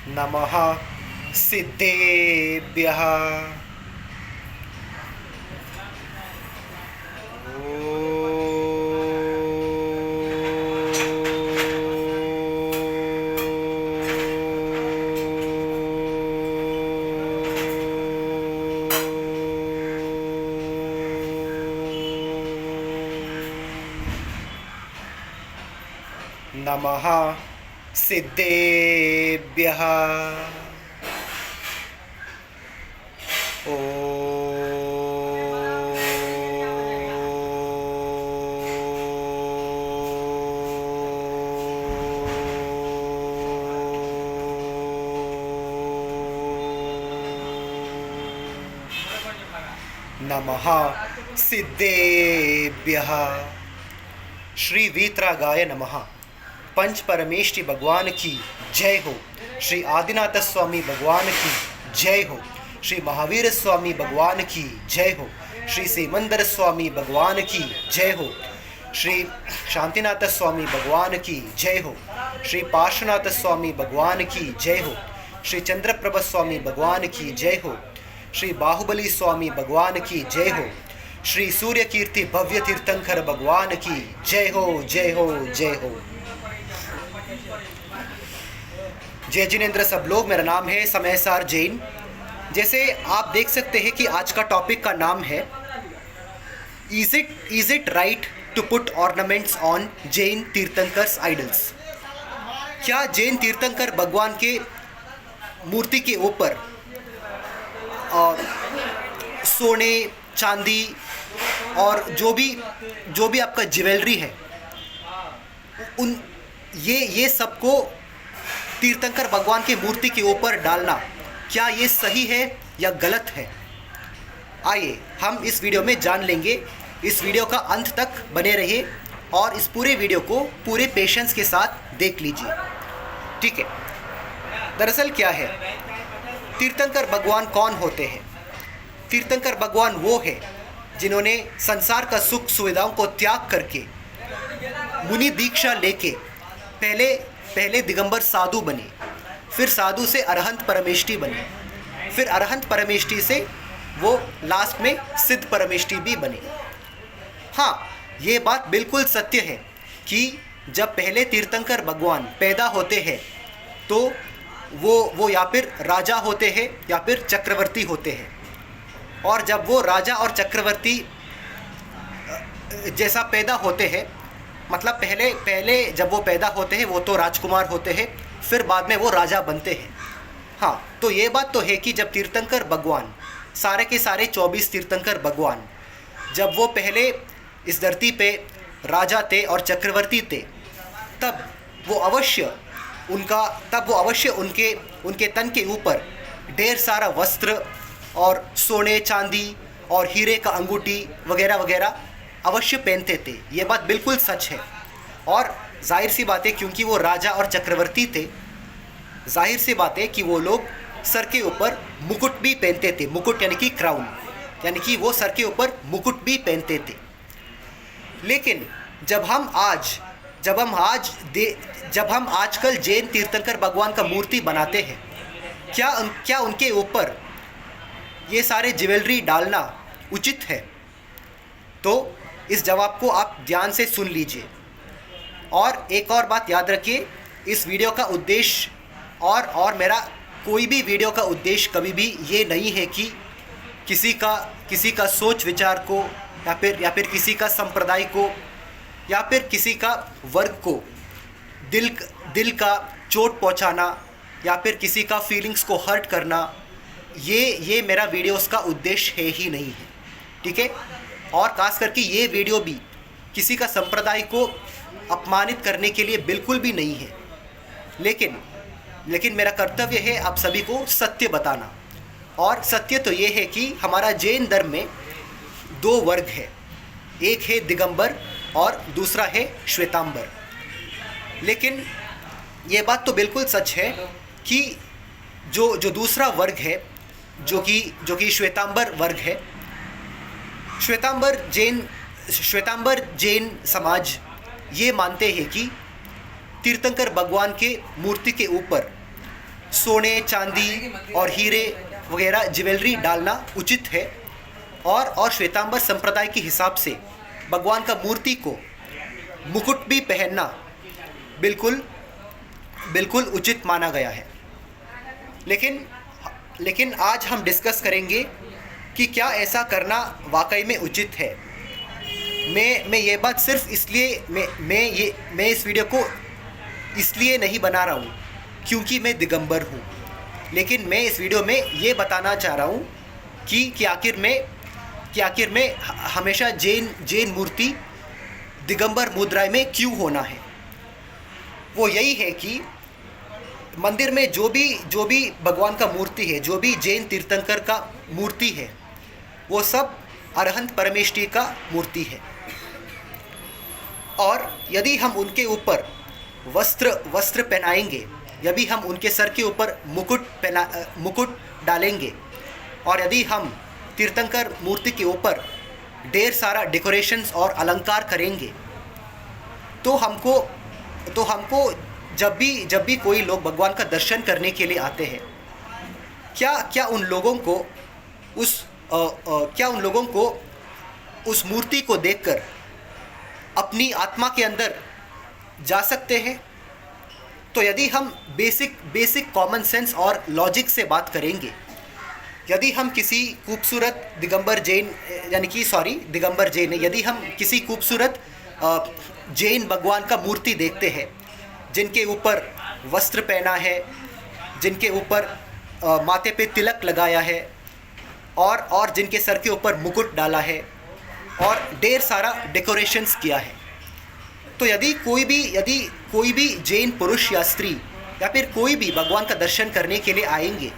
नमः सिद्धेभ्यः। नमः सिद्धेभ्यः। नमः सिद्धेभ्यः। श्री वीतरागाय नमः। पंच परमेष्टि भगवान की जय हो। श्री आदिनाथ स्वामी भगवान की जय हो। श्री महावीर स्वामी भगवान की जय हो। श्री सीमंदर स्वामी भगवान की जय हो। श्री शांतिनाथ स्वामी भगवान की जय हो। श्री पार्श्वनाथ स्वामी भगवान की जय हो। श्री चंद्रप्रभ स्वामी भगवान की जय हो। श्री बाहुबली स्वामी भगवान की जय हो। श्री सूर्य कीर्ति भव्य तीर्थंकर भगवान की जय हो, जय हो, जय हो। जय जिनेन्द्र सब लोग। मेरा नाम है समयसार जैन। जैसे आप देख सकते हैं कि आज का टॉपिक का नाम है is it right to put ornaments on Jain तीर्थंकर्स आइडल्स। क्या जैन तीर्थंकर भगवान के मूर्ति के ऊपर सोने चांदी और जो भी आपका ज्वेलरी है उन ये सबको तीर्थंकर भगवान की मूर्ति के ऊपर डालना, क्या ये सही है या गलत है? आइए हम इस वीडियो में जान लेंगे। इस वीडियो का अंत तक बने रहिए और इस पूरे वीडियो को पूरे पेशेंस के साथ देख लीजिए, ठीक है। दरअसल क्या है, तीर्थंकर भगवान कौन होते हैं? तीर्थंकर भगवान वो है जिन्होंने संसार का सुख सुविधाओं को त्याग करके मुनि दीक्षा लेके पहले दिगंबर साधु बने, फिर साधु से अरहंत परमेष्टि बने, फिर अरहंत परमेष्टि से वो लास्ट में सिद्ध परमेष्टि भी बने। हाँ, ये बात बिल्कुल सत्य है कि जब पहले तीर्थंकर भगवान पैदा होते हैं तो वो या फिर राजा होते हैं या फिर चक्रवर्ती होते हैं, और जब वो राजा और चक्रवर्ती जैसा पैदा होते हैं, मतलब पहले जब वो पैदा होते हैं वो तो राजकुमार होते हैं, फिर बाद में वो राजा बनते हैं। हाँ, तो ये बात तो है कि जब तीर्थंकर भगवान सारे के सारे 24 तीर्थंकर भगवान जब वो पहले इस धरती पे राजा थे और चक्रवर्ती थे, तब वो अवश्य उनके तन के ऊपर ढेर सारा वस्त्र और सोने चांदी और हीरे का अंगूठी वगैरह वगैरह अवश्य पहनते थे। ये बात बिल्कुल सच है। और जाहिर सी बात है, क्योंकि वो राजा और चक्रवर्ती थे, जाहिर सी बात है कि वो लोग सर के ऊपर मुकुट भी पहनते थे। मुकुट यानी कि क्राउन, यानी कि वो सर के ऊपर मुकुट भी पहनते थे। लेकिन जब हम आजकल जैन तीर्थंकर भगवान का मूर्ति बनाते हैं, क्या उनके ऊपर ये सारे ज्वेलरी डालना उचित है? तो इस जवाब को आप ध्यान से सुन लीजिए। और एक और बात याद रखिए, इस वीडियो का उद्देश्य और मेरा कोई भी वीडियो का उद्देश्य कभी भी ये नहीं है कि किसी का सोच विचार को या फिर किसी का संप्रदाय को या फिर किसी का वर्ग को दिल का चोट पहुंचाना या फिर किसी का फीलिंग्स को हर्ट करना, ये मेरा वीडियोस का उद्देश्य है ही नहीं है, ठीक है। और खास करके ये वीडियो भी किसी का संप्रदाय को अपमानित करने के लिए बिल्कुल भी नहीं है। लेकिन मेरा कर्तव्य है आप सभी को सत्य बताना। और सत्य तो ये है कि हमारा जैन धर्म में 2 वर्ग है। एक है दिगंबर और दूसरा है श्वेतांबर। लेकिन ये बात तो बिल्कुल सच है कि जो जो दूसरा वर्ग है, जो कि श्वेतांबर वर्ग है, श्वेतांबर जैन समाज ये मानते हैं कि तीर्थंकर भगवान के मूर्ति के ऊपर सोने, चांदी और हीरे वगैरह ज्वेलरी डालना उचित है, और श्वेतांबर संप्रदाय के हिसाब से भगवान का मूर्ति को मुकुट भी पहनना बिल्कुल उचित माना गया है। लेकिन आज हम डिस्कस करेंगे कि क्या ऐसा करना वाकई में उचित है। मैं ये बात सिर्फ इसलिए मैं इस वीडियो को इसलिए नहीं बना रहा हूँ क्योंकि मैं दिगंबर हूँ, लेकिन मैं इस वीडियो में ये बताना चाह रहा हूँ कि आखिर में हमेशा जैन मूर्ति दिगंबर मुद्रा में क्यों होना है। वो यही है कि मंदिर में जो भी भगवान का मूर्ति है, जो भी जैन तीर्थंकर का मूर्ति है, वो सब अरहंत परमेष्ठी का मूर्ति है। और यदि हम उनके ऊपर वस्त्र पहनाएंगे, यदि हम उनके सर के ऊपर मुकुट डालेंगे, और यदि हम तीर्थंकर मूर्ति के ऊपर ढेर सारा डेकोरेशंस और अलंकार करेंगे, तो हमको जब भी कोई लोग भगवान का दर्शन करने के लिए आते हैं, क्या उन लोगों को उस मूर्ति को देखकर अपनी आत्मा के अंदर जा सकते हैं? तो यदि हम बेसिक कॉमन सेंस और लॉजिक से बात करेंगे, यदि हम किसी खूबसूरत दिगंबर जैन यदि हम किसी खूबसूरत जैन भगवान का मूर्ति देखते हैं, जिनके ऊपर वस्त्र पहना है, जिनके ऊपर माथे पे तिलक लगाया है, और जिनके सर के ऊपर मुकुट डाला है और ढेर सारा डेकोरेशंस किया है, तो यदि कोई भी जैन पुरुष या स्त्री या फिर कोई भी भगवान का दर्शन करने के लिए आएंगे,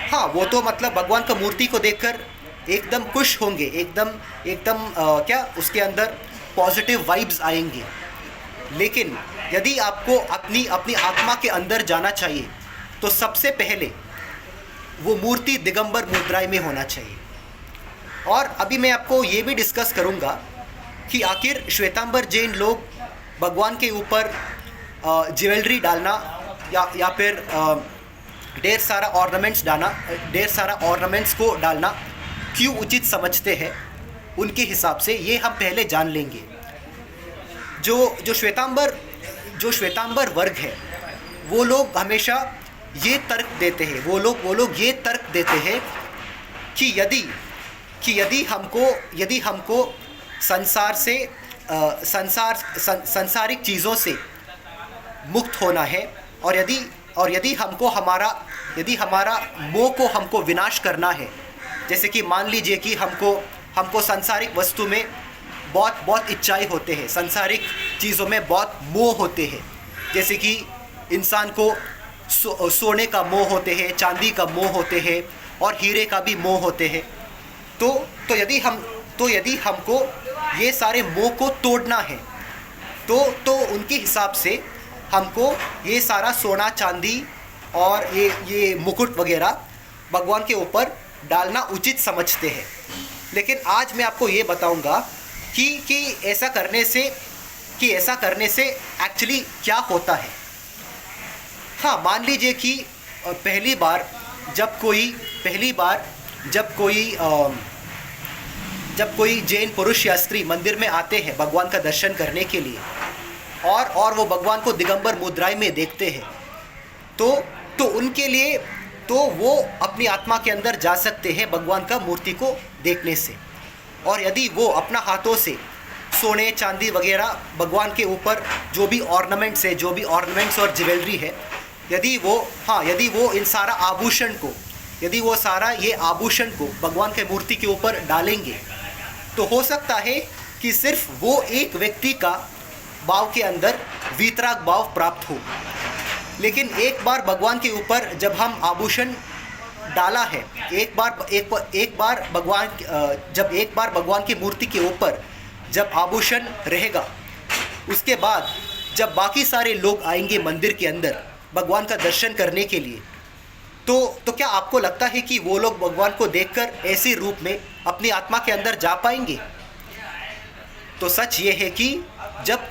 हाँ, वो तो मतलब भगवान का मूर्ति को देखकर एकदम खुश होंगे, एकदम उसके अंदर पॉजिटिव वाइब्स आएंगे। लेकिन यदि आपको अपनी आत्मा के अंदर जाना चाहिए, तो सबसे पहले वो मूर्ति दिगंबर मुद्रा में होना चाहिए। और अभी मैं आपको ये भी डिस्कस करूँगा कि आखिर श्वेतांबर जैन लोग भगवान के ऊपर ज्वेलरी डालना या फिर ढेर सारा ऑर्नामेंट्स को डालना क्यों उचित समझते हैं उनके हिसाब से, ये हम पहले जान लेंगे। जो श्वेतांबर वर्ग है, वो लोग हमेशा ये तर्क देते हैं, वो लोग ये तर्क देते हैं कि यदि हमको संसारिक चीज़ों से मुक्त होना है, और यदि हमारा मोह को हमको विनाश करना है, जैसे कि मान लीजिए कि हमको सांसारिक वस्तु में बहुत इच्छाएं होते हैं, सांसारिक चीज़ों में बहुत मोह होते हैं, जैसे कि इंसान को सोने का मोह होते हैं, चांदी का मोह होते हैं, और हीरे का भी मोह होते हैं। तो यदि हमको ये सारे मोह को तोड़ना है, तो उनके हिसाब से हमको ये सारा सोना, चांदी और ये मुकुट वगैरह भगवान के ऊपर डालना उचित समझते हैं। लेकिन आज मैं आपको ये बताऊंगा कि ऐसा करने से एक्चुअली क्या होता है। हाँ, मान लीजिए कि पहली बार जब कोई जैन पुरुष या स्त्री मंदिर में आते हैं भगवान का दर्शन करने के लिए, और वो भगवान को दिगंबर मुद्रा में देखते हैं, तो उनके लिए तो वो अपनी आत्मा के अंदर जा सकते हैं भगवान का मूर्ति को देखने से। और यदि वो अपना हाथों से सोने, चांदी वगैरह भगवान के ऊपर जो भी ऑर्नामेंट्स और ज्वेलरी है, यदि वो इन सारा आभूषण को भगवान के मूर्ति के ऊपर डालेंगे, तो हो सकता है कि सिर्फ वो एक व्यक्ति का भाव के अंदर वीतराग भाव प्राप्त हो। लेकिन एक बार भगवान के ऊपर जब हम आभूषण डाला है, एक बार भगवान की मूर्ति के ऊपर जब आभूषण रहेगा, उसके बाद जब बाकी सारे लोग आएंगे मंदिर के अंदर भगवान का दर्शन करने के लिए, तो क्या आपको लगता है कि वो लोग भगवान को देखकर ऐसे रूप में अपनी आत्मा के अंदर जा पाएंगे? तो सच ये है कि जब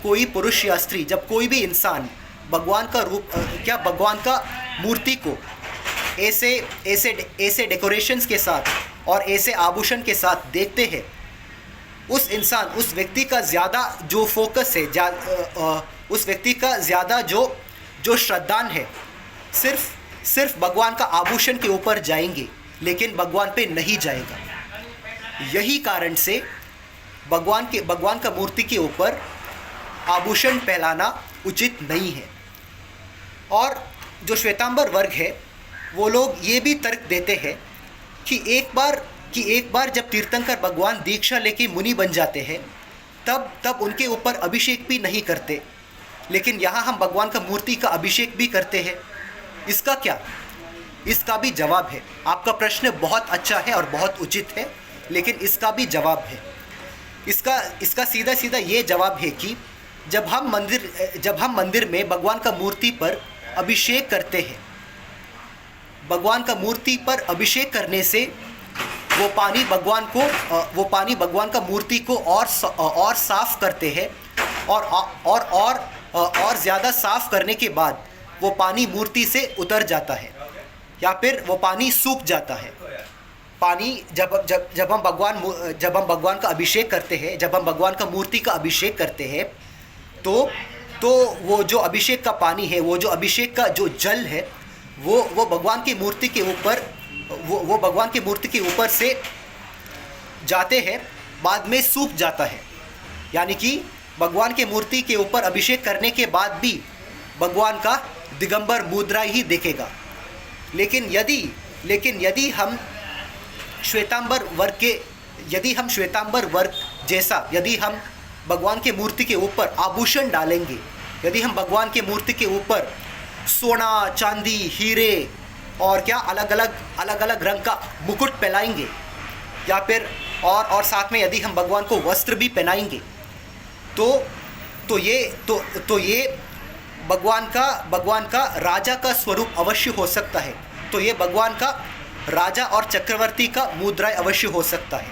कोई पुरुष या स्त्री, जब कोई भी इंसान भगवान का रूप भगवान का मूर्ति को ऐसे डेकोरेशंस के साथ और ऐसे आभूषण के साथ देखते हैं, उस व्यक्ति का ज़्यादा जो फोकस है, उस व्यक्ति का ज़्यादा जो श्रद्धान है सिर्फ भगवान का आभूषण के ऊपर जाएंगे, लेकिन भगवान पे नहीं जाएगा। यही कारण से भगवान का मूर्ति के ऊपर आभूषण पहनाना उचित नहीं है। और जो श्वेतांबर वर्ग है वो लोग ये भी तर्क देते हैं कि एक बार जब तीर्थंकर भगवान दीक्षा लेके मुनि बन जाते हैं तब उनके ऊपर अभिषेक भी नहीं करते, लेकिन यहाँ हम भगवान का मूर्ति का अभिषेक भी करते हैं। इसका क्या? इसका भी जवाब है। आपका प्रश्न बहुत अच्छा है और बहुत उचित है, लेकिन इसका भी जवाब है। इसका सीधा ये जवाब है कि जब हम मंदिर में भगवान का मूर्ति पर अभिषेक करते हैं, भगवान का मूर्ति पर अभिषेक करने से वो पानी भगवान का मूर्ति को और साफ करते हैं, और ज़्यादा साफ करने के बाद वो पानी मूर्ति से उतर जाता है या फिर वो पानी सूख जाता है। पानी जब हम भगवान का अभिषेक करते हैं, जब हम भगवान का मूर्ति का अभिषेक करते हैं, तो वो जो अभिषेक का पानी है, वो जो अभिषेक का जो जल है, वो भगवान की मूर्ति के ऊपर वो भगवान की मूर्ति के ऊपर से जाते हैं, बाद में सूख जाता है। यानी कि भगवान के मूर्ति के ऊपर अभिषेक करने के बाद भी भगवान का दिगंबर मुद्रा ही दिखेगा। लेकिन यदि हम श्वेतांबर वर्ग जैसा यदि हम भगवान के मूर्ति के ऊपर आभूषण डालेंगे, यदि हम भगवान के मूर्ति के ऊपर सोना, चांदी, हीरे और अलग अलग रंग का मुकुट पहनाएंगे, या फिर और साथ में यदि हम भगवान को वस्त्र भी पहनाएंगे, तो ये भगवान का राजा का स्वरूप अवश्य हो सकता है। तो ये भगवान का राजा और चक्रवर्ती का मुद्राएं अवश्य हो सकता है,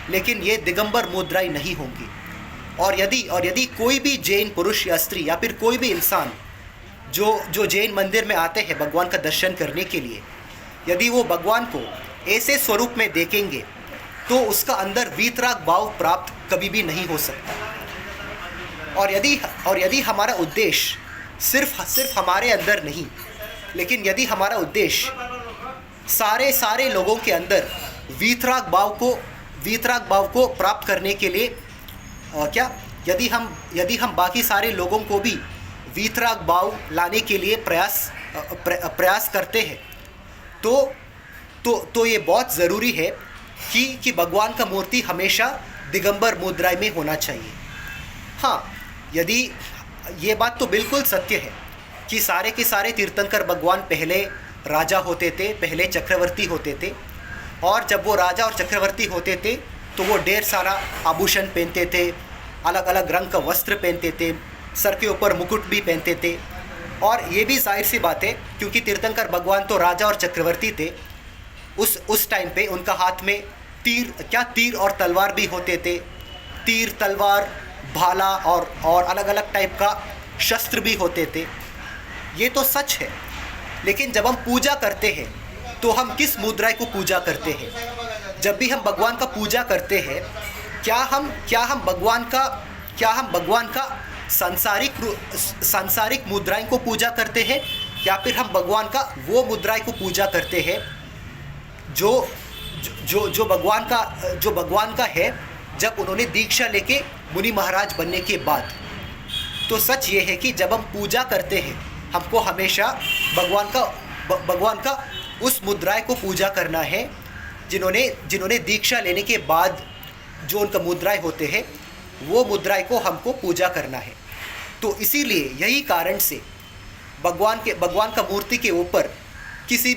लेकिन ये दिगंबर मुद्राएं नहीं होंगी। और यदि कोई भी जैन पुरुष या स्त्री या फिर कोई भी इंसान जो जैन मंदिर में आते हैं भगवान का दर्शन करने के लिए, यदि वो भगवान को ऐसे स्वरूप में देखेंगे, तो उसका अंदर वीतराग भाव प्राप्त कभी भी नहीं हो सकता। और यदि हमारा उद्देश्य सिर्फ हमारे अंदर नहीं, लेकिन यदि हमारा उद्देश्य सारे लोगों के अंदर वीतराग भाव को प्राप्त करने के लिए यदि हम बाकी सारे लोगों को भी वीतराग भाव लाने के लिए प्रयास करते हैं, तो ये बहुत ज़रूरी है कि भगवान का मूर्ति हमेशा दिगंबर मुद्रा में होना चाहिए। हाँ, यदि ये बात तो बिल्कुल सत्य है कि सारे के सारे तीर्थंकर भगवान पहले राजा होते थे, पहले चक्रवर्ती होते थे, और जब वो राजा और चक्रवर्ती होते थे तो वो ढेर सारा आभूषण पहनते थे, अलग अलग रंग का वस्त्र पहनते थे, सर के ऊपर मुकुट भी पहनते थे। और ये भी जाहिर सी बात है, क्योंकि तीर्थंकर भगवान तो राजा और चक्रवर्ती थे, उस टाइम पे उनका हाथ में तीर और तलवार भी होते थे। तीर, तलवार, भाला और अलग अलग टाइप का शस्त्र भी होते थे। ये तो सच है, लेकिन जब हम पूजा करते हैं तो हम किस मुद्रा को पूजा करते हैं? जब भी हम भगवान का पूजा करते हैं, क्या हम भगवान का सांसारिक मुद्राएं को पूजा करते हैं, या फिर हम भगवान का वो मुद्राएं को पूजा करते हैं जो भगवान का है जब उन्होंने दीक्षा लेके मुनि महाराज बनने के बाद? तो सच ये है कि जब हम पूजा करते हैं, हमको हमेशा भगवान का उस मुद्राएं को पूजा करना है जिन्होंने दीक्षा लेने के बाद जो उनका मुद्राएं होते हैं, वो मुद्राएं को हमको पूजा करना है। तो इसीलिए यही कारण से भगवान का मूर्ति के ऊपर किसी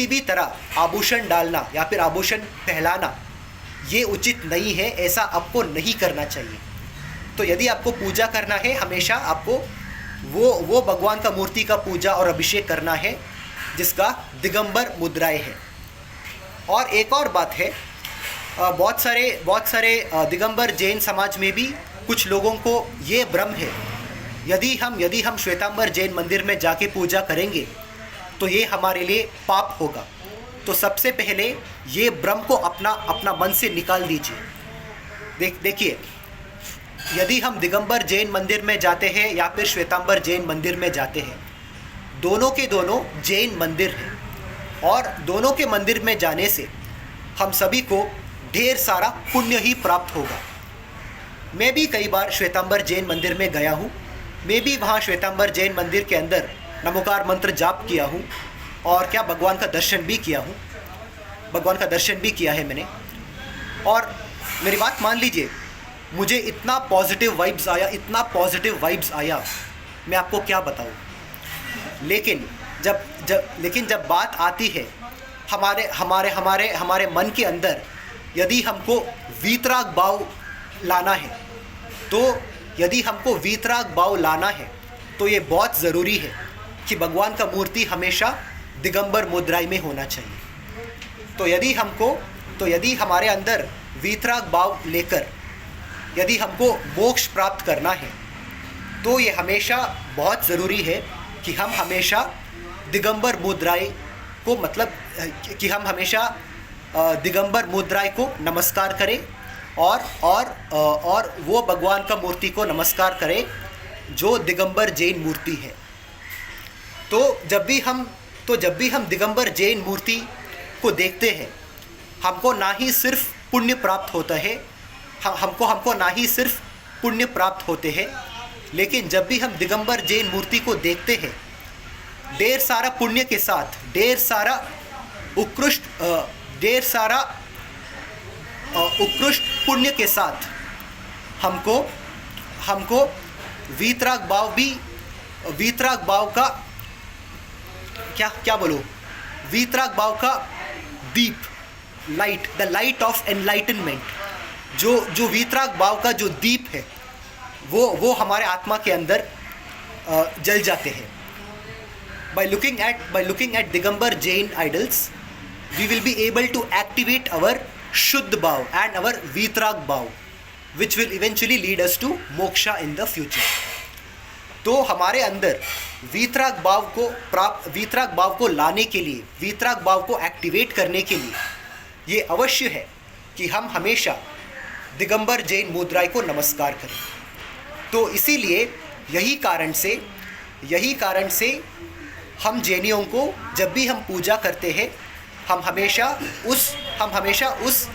भी तरह आभूषण डालना या फिर आभूषण पहनाना ये उचित नहीं है, ऐसा आपको नहीं करना चाहिए। तो यदि आपको पूजा करना है, हमेशा आपको वो भगवान का मूर्ति का पूजा और अभिषेक करना है जिसका दिगंबर मुद्राएं है। और एक और बात है, बहुत सारे दिगंबर जैन समाज में भी कुछ लोगों को ये भ्रम है, यदि हम श्वेतांबर जैन मंदिर में जाके पूजा करेंगे तो ये हमारे लिए पाप होगा। तो सबसे पहले ये भ्रम को अपना मन से निकाल दीजिए। देखिए, यदि हम दिगंबर जैन मंदिर में जाते हैं या फिर श्वेतांबर जैन मंदिर में जाते हैं, दोनों के दोनों जैन मंदिर हैं और दोनों के मंदिर में जाने से हम सभी को ढेर सारा पुण्य ही प्राप्त होगा। मैं भी कई बार श्वेतांबर जैन मंदिर में गया हूँ। मैं भी वहाँ श्वेतांबर जैन मंदिर के अंदर नमोकार मंत्र जाप किया हूँ और क्या भगवान का दर्शन भी किया हूँ, भगवान का दर्शन भी किया है मैंने। और मेरी बात मान लीजिए, मुझे इतना पॉजिटिव वाइब्स आया, मैं आपको क्या बताऊँ। लेकिन जब बात आती है हमारे मन के अंदर, यदि हमको वीतराग भाव लाना है, तो ये बहुत ज़रूरी है कि भगवान का मूर्ति हमेशा दिगंबर मुद्राएं में होना चाहिए। तो यदि हमारे अंदर वीतराग भाव लेकर यदि हमको मोक्ष प्राप्त करना है, तो ये हमेशा बहुत ज़रूरी है कि हम हमेशा दिगंबर मुद्राएं को कि हम हमेशा दिगंबर मुद्राएं को नमस्कार करें और वो भगवान का मूर्ति को नमस्कार करें जो दिगंबर जैन मूर्ति है। तो जब भी हम दिगंबर जैन मूर्ति को देखते हैं, हमको ना ही सिर्फ पुण्य प्राप्त होता है, हमको ना ही सिर्फ पुण्य प्राप्त होते हैं, लेकिन जब भी हम दिगंबर जैन मूर्ति को देखते हैं, ढेर सारा पुण्य के साथ, ढेर सारा उत्कृष्ट पुण्य के साथ हमको वीतराग भाव का दीप, द लाइट ऑफ एनलाइटनमेंट, जो वीतराग भाव का जो दीप है, वो हमारे आत्मा के अंदर जल जाते हैं। By looking at Digambar Jain idols, we will be able to activate our Shuddh Bhav and our Vitrag Bhav, which will eventually lead us to moksha in the future. तो हमारे अंदर वीतराग भाव को लाने के लिए, वीतराग भाव को एक्टिवेट करने के लिए ये अवश्य है कि हम हमेशा दिगंबर जैन मुद्राएं को नमस्कार करें। तो इसीलिए यही कारण से हम जैनियों को जब भी हम पूजा करते हैं, हम हमेशा उस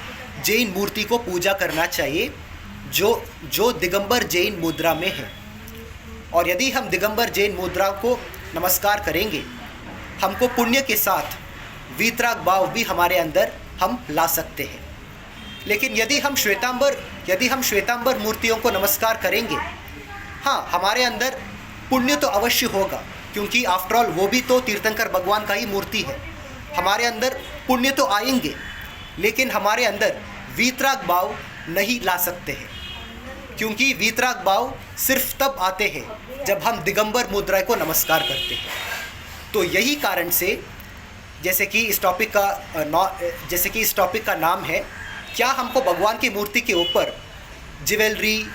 जैन मूर्ति को पूजा करना चाहिए जो दिगंबर जैन मुद्रा में है। और यदि हम दिगंबर जैन मुद्रा को नमस्कार करेंगे, हमको पुण्य के साथ वीतराग भाव भी हमारे अंदर हम ला सकते हैं। लेकिन यदि हम श्वेतांबर मूर्तियों को नमस्कार करेंगे, हाँ, हमारे अंदर पुण्य तो अवश्य होगा, क्योंकि आफ्टर ऑल वो भी तो तीर्थंकर भगवान का ही मूर्ति है। हमारे अंदर पुण्य तो आएंगे, लेकिन हमारे अंदर वीतराग भाव नहीं ला सकते हैं, क्योंकि वीतराग भाव सिर्फ तब आते हैं जब हम दिगंबर मुद्रा को नमस्कार करते हैं। तो यही कारण से, जैसे कि इस टॉपिक का नाम है, क्या हमको भगवान की मूर्ति के ऊपर ज्वेलरी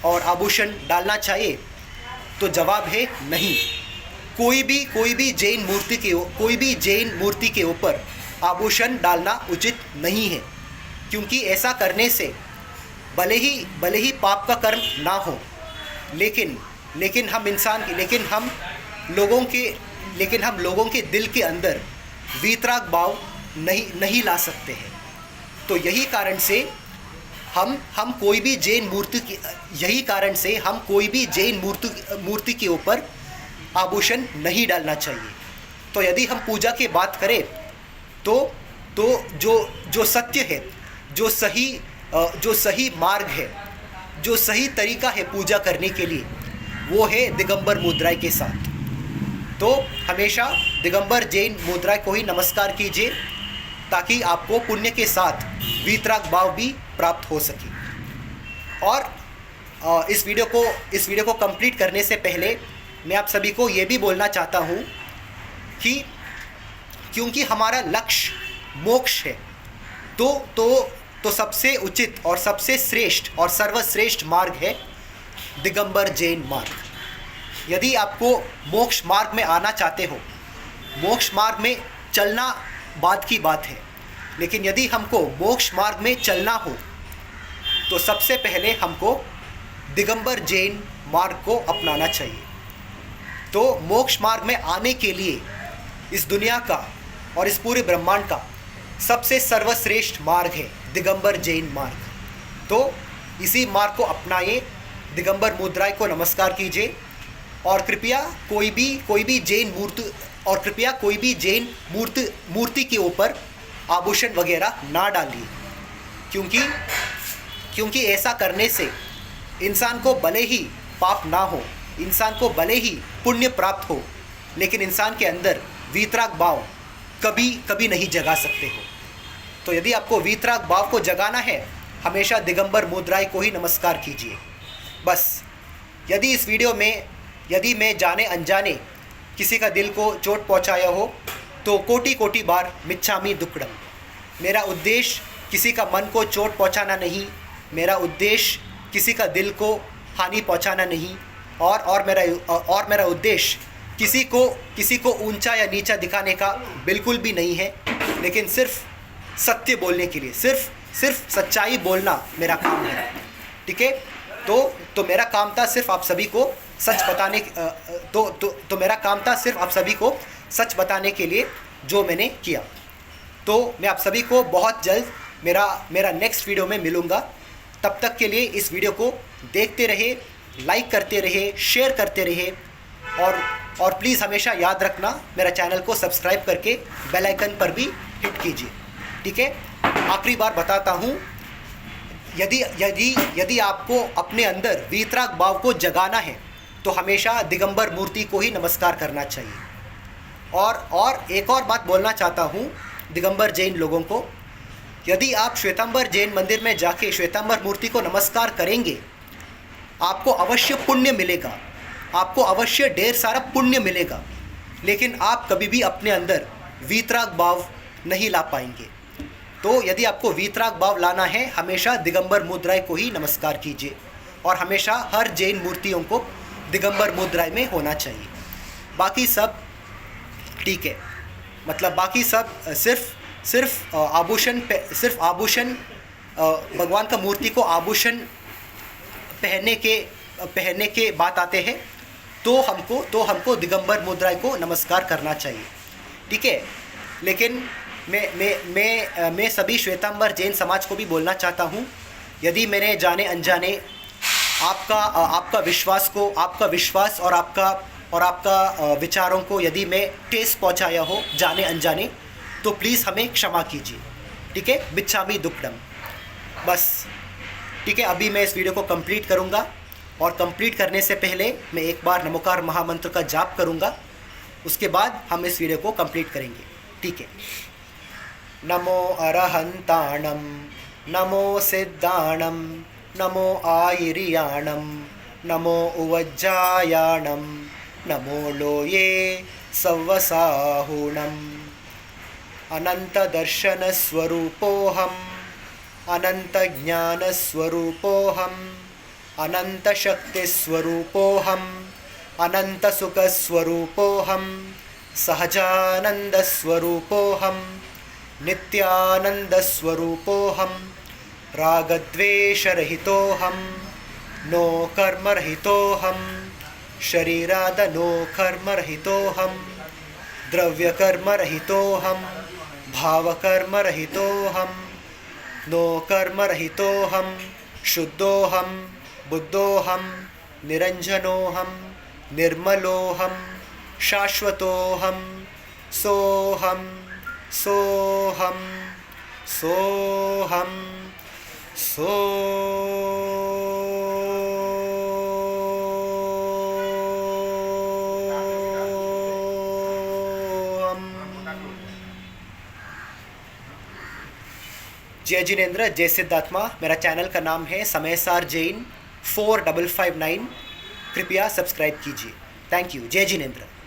और आभूषण डालना चाहिए? तो जवाब है नहीं। कोई भी जैन मूर्ति के ऊपर आभूषण डालना उचित नहीं है, क्योंकि ऐसा करने से भले ही पाप का कर्म ना हो, लेकिन हम लोगों के दिल के अंदर वीतराग भाव नहीं ला सकते हैं। तो यही कारण से हम कोई भी जैन मूर्ति के ऊपर आभूषण नहीं डालना चाहिए। तो यदि हम पूजा की बात करें, तो जो सत्य है, जो सही मार्ग है, जो सही तरीका है पूजा करने के लिए, वो है दिगंबर मुद्राएं के साथ। तो हमेशा दिगंबर जैन मुद्राएं को ही नमस्कार कीजिए, ताकि आपको पुण्य के साथ वीतराग भाव भी प्राप्त हो सके। और इस वीडियो को कंप्लीट करने से पहले मैं आप सभी को ये भी बोलना चाहता हूँ कि क्योंकि हमारा लक्ष्य मोक्ष है, तो सबसे उचित और सबसे श्रेष्ठ और सर्वश्रेष्ठ मार्ग है दिगंबर जैन मार्ग। यदि आपको मोक्ष मार्ग में आना चाहते हो, मोक्ष मार्ग में चलना बाद की बात है, लेकिन यदि हमको मोक्ष मार्ग में चलना हो तो सबसे पहले हमको दिगंबर जैन मार्ग को अपनाना चाहिए। तो मोक्ष मार्ग में आने के लिए इस दुनिया का और इस पूरे ब्रह्मांड का सबसे सर्वश्रेष्ठ मार्ग है दिगंबर जैन मार्ग। तो इसी मार्ग को अपनाइए, दिगंबर मुद्राएं को नमस्कार कीजिए और कृपया कोई भी जैन मूर्ति के ऊपर आभूषण वगैरह ना डालिए, क्योंकि ऐसा करने से इंसान को भले ही पाप ना हो, इंसान को भले ही पुण्य प्राप्त हो, लेकिन इंसान के अंदर वीतराग भाव कभी नहीं जगा सकते हो। तो यदि आपको वीतराग भाव को जगाना है, हमेशा दिगंबर मुद्राएं को ही नमस्कार कीजिए। बस यदि इस वीडियो में यदि मैं जाने अनजाने किसी का दिल को चोट पहुंचाया हो तो कोटि बार मिच्छामि दुक्कडम। मेरा उद्देश्य किसी का मन को चोट पहुंचाना नहीं, मेरा उद्देश्य किसी का दिल को हानि पहुंचाना नहीं, और मेरा उद्देश्य किसी को ऊंचा या नीचा दिखाने का बिल्कुल भी नहीं है, लेकिन सिर्फ सत्य बोलने के लिए, सिर्फ सच्चाई बोलना मेरा काम है। ठीक है, तो मेरा काम था सिर्फ आप सभी को सच बताने तो मेरा काम था सिर्फ आप सभी को सच बताने के लिए जो मैंने किया। तो मैं आप सभी को बहुत जल्द मेरा नेक्स्ट वीडियो में मिलूँगा। तब तक के लिए इस वीडियो को देखते रहे, लाइक करते रहे, शेयर करते रहे, और प्लीज़ हमेशा याद रखना मेरा चैनल को सब्सक्राइब करके बेल आइकन पर भी हिट कीजिए। ठीक है, आखिरी बार बताता हूँ, यदि आपको अपने अंदर वीतराग भाव को जगाना है तो हमेशा दिगंबर मूर्ति को ही नमस्कार करना चाहिए। और एक और बात बोलना चाहता हूँ दिगंबर जैन लोगों को, यदि आप श्वेतांबर जैन मंदिर में जाके श्वेतांबर मूर्ति को नमस्कार करेंगे, आपको अवश्य पुण्य मिलेगा, आपको अवश्य ढेर सारा पुण्य मिलेगा, लेकिन आप कभी भी अपने अंदर वीतराग भाव नहीं ला पाएंगे। तो यदि आपको वीतराग भाव लाना है, हमेशा दिगंबर मुद्राएं को ही नमस्कार कीजिए, और हमेशा हर जैन मूर्तियों को दिगंबर मुद्राएं में होना चाहिए। बाकी सब ठीक है, मतलब बाकी सब सिर्फ आभूषण भगवान का मूर्ति को आभूषण पहनने के बात आते हैं, तो हमको दिगंबर मुद्राएं को नमस्कार करना चाहिए। ठीक है, लेकिन मैं सभी श्वेतांबर जैन समाज को भी बोलना चाहता हूँ, यदि मैंने जाने अनजाने आपका विश्वास और आपका विचारों को यदि मैं ठेस पहुँचाया हो जाने अनजाने, तो प्लीज़ हमें क्षमा कीजिए। ठीक है, मिच्छामि दुक्कडम। बस ठीक है, अभी मैं इस वीडियो को कंप्लीट करूँगा, और कंप्लीट करने से पहले मैं एक बार नमोकार महामंत्र का जाप करूँगा, उसके बाद हम इस वीडियो को कंप्लीट करेंगे। ठीक है, नमो अरहंताणम, नमो सिद्धाणम, नमो आयिरियाणम, नमो उवज्जायाणम, नमो लोये सव्वसाहुणम। अनंत दर्शन स्वरूपोहम, अनंत ज्ञान स्वरूपोहम, अनंत शक्ति स्वरूपोहम, अनंत सुख स्वरूपोहम, सहजानंद स्वरूपोहम, नित्यानंद स्वरूपोहम, रागद्वेष रहितोहम, नो कर्म रहितोहम, शरीराद नो कर्म रहितोहम, द्रव्य कर्म रहितोहम, भाव कर्म रहितोहम, नो कर्म रहितोहम, शुद्धोहम, बुद्धोहम, निरंजनोहम, निर्मलोहम, शाश्वतोहम, सोहम सोहम सोहम सोहम। जय जिनेंद्र, जय सिद्धात्मा। मेरा चैनल का नाम है समय सार जैन 4559। कृपया सब्सक्राइब कीजिए। Thank you. जय जिनेंद्र।